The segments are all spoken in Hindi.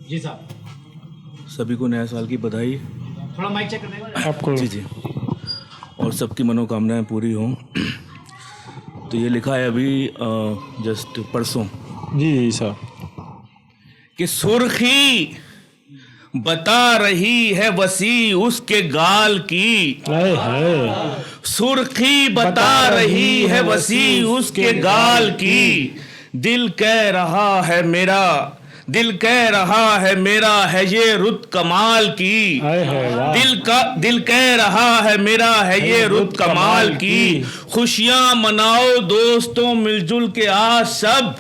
जी साहब। सभी को नया साल की बधाई। थोड़ा माइक चेक कर देंगे आपको। जी जी, और सबकी मनोकामनाएं पूरी हों। तो ये लिखा है अभी जस्ट परसों जी जी सर। कि सुर्खी बता रही है वसी उसके गाल की, सुर्खी बता रही है वसी उसके गाल की, दिल कह रहा है मेरा, दिल कह रहा है मेरा है ये रुत कमाल की, दिल कह रहा है मेरा है ये रुत कमाल की। खुशियां मनाओ दोस्तों मिलजुल के आज सब,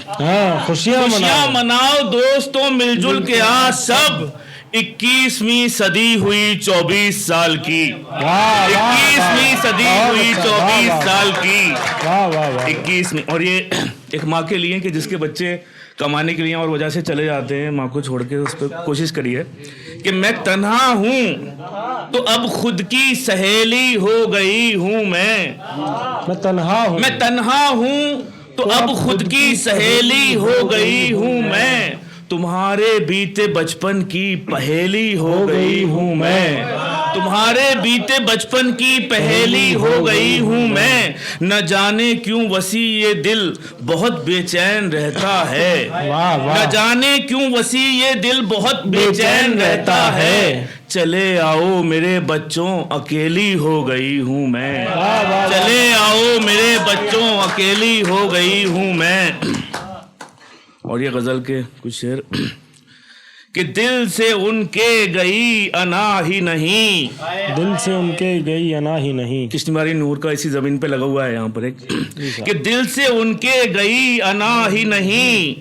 खुशियां मनाओ दोस्तों मिलजुल के आज सब। 21वीं सदी हुई 24 साल की, 21वीं सदी हुई 24 साल की, 21वीं। और ये एक माँ के लिए कि जिसके बच्चे कमाने के लिए और वजह से चले जाते हैं, माँ को छोड़ के उस पर कोशिश करिए कि मैं तन्हा हूँ तो अब खुद की सहेली हो गई हूँ मैं तन्हा हूँ तो अब खुद की सहेली हो गई हूँ मैं, तुम्हारे बीते बचपन की पहेली हो गई हूँ मैं, तुम्हारे बीते बचपन की पहेली हो गई हूँ मैं। न जाने क्यों वसी ये दिल बहुत बेचैन रहता है, न जाने क्यों वसी ये दिल बहुत बेचैन रहता है। चले आओ मेरे बच्चों अकेली हो गई हूँ मैं, चले आओ मेरे बच्चों अकेली हो गई हूँ मैं। और ये गजल के कुछ शेर कि दिल से उनके गई अना ही नहीं, दिल से उनके गई अना ही नहीं। किश्तवाड़ी नूर का इसी जमीन पे लगा हुआ है यहाँ पर एक कि दिल से उनके गई अना ही नहीं,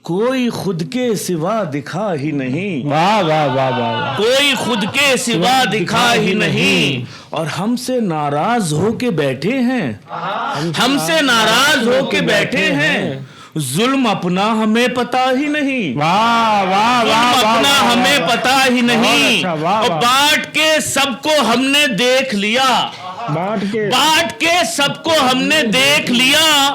कोई खुद के सिवा दिखा ही नहीं, वाह वाह वाह वाह, कोई खुद के सिवा दिखा ही नहीं। और हमसे नाराज होके बैठे हैं, हमसे नाराज होके बैठे हैं, जुल्म अपना हमें पता ही नहीं, वाह वाह वाह, अपना हमें पता ही नहीं। और बांट के सबको हमने देख लिया, बांट के सबको हमने देख लिया,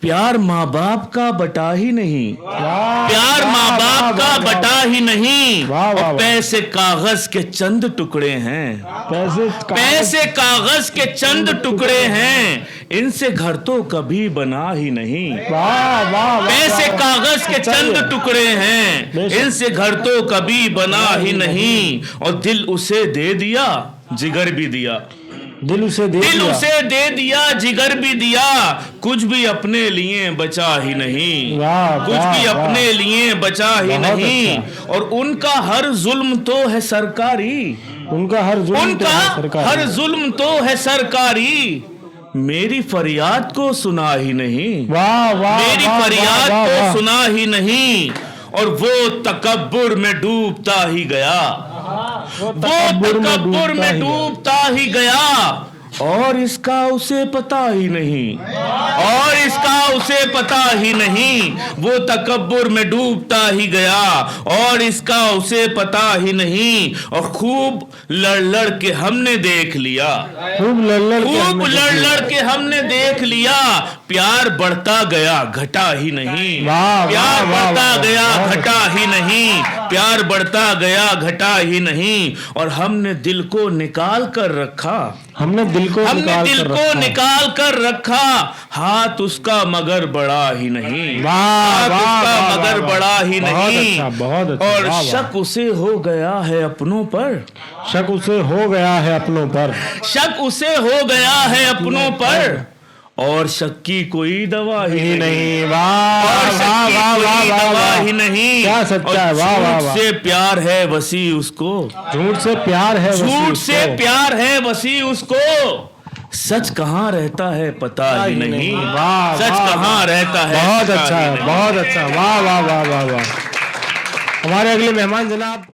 प्यार माँ बाप का बटा ही नहीं, प्यार माँ बाप का बटा ही नहीं। और पैसे कागज के चंद टुकड़े हैं, पैसे कागज के चंद टुकड़े हैं, इनसे घर तो कभी बना ही नहीं, पैसे कागज के चंद टुकड़े हैं, इनसे घर तो कभी बना ही नहीं। और दिल उसे दे दिया जिगर भी दिया, दिल उसे दे दिया जिगर भी दिया, कुछ भी अपने लिए बचा ही नहीं, कुछ भी अपने लिए बचा ही नहीं। और उनका हर जुल्म तो है सरकारी, उनका हर जुल्म तो है सरकारी, मेरी फरियाद को सुना ही नहीं, मेरी फरियाद को सुना ही नहीं। और वो तकब्बुर में डूबता ही गया, वो तकब्बुर में डूबता ही गया, और इसका उसे पता ही नहीं, और इसका उसे पता ही नहीं। वो तकब्बुर में डूबता ही गया और इसका उसे पता ही नहीं। और खूब लड़ के हमने देख लिया, खूब लड़ के हमने देख लिया, प्यार बढ़ता गया घटा ही नहीं, प्यार बढ़ता गया घटा ही नहीं, प्यार बढ़ता गया घटा ही नहीं। और हमने दिल को निकाल कर रखा, हमने दिल को निकाल कर रखा, हाथ उसका मगर बड़ा ही नहीं, हाथ उसका मगर बड़ा ही नहीं। बहुत अच्छा, और शक उसे हो गया है अपनों पर, शक उसे हो गया है अपनों पर, शक उसे हो गया है अपनों पर, और शक की कोई दवा ही नहीं, दवा ही नहीं। क्या सच्चा है, वाह वाह वाह। से प्यार है वसी उसको, झूठ से प्यार है, झूठ से प्यार है वसी उसको, सच कहाँ रहता है पता ही नहीं, सच कहाँ रहता है। बहुत अच्छा है, बहुत अच्छा, वाह वाह वाह वाह वाह। हमारे अगले मेहमान जनाब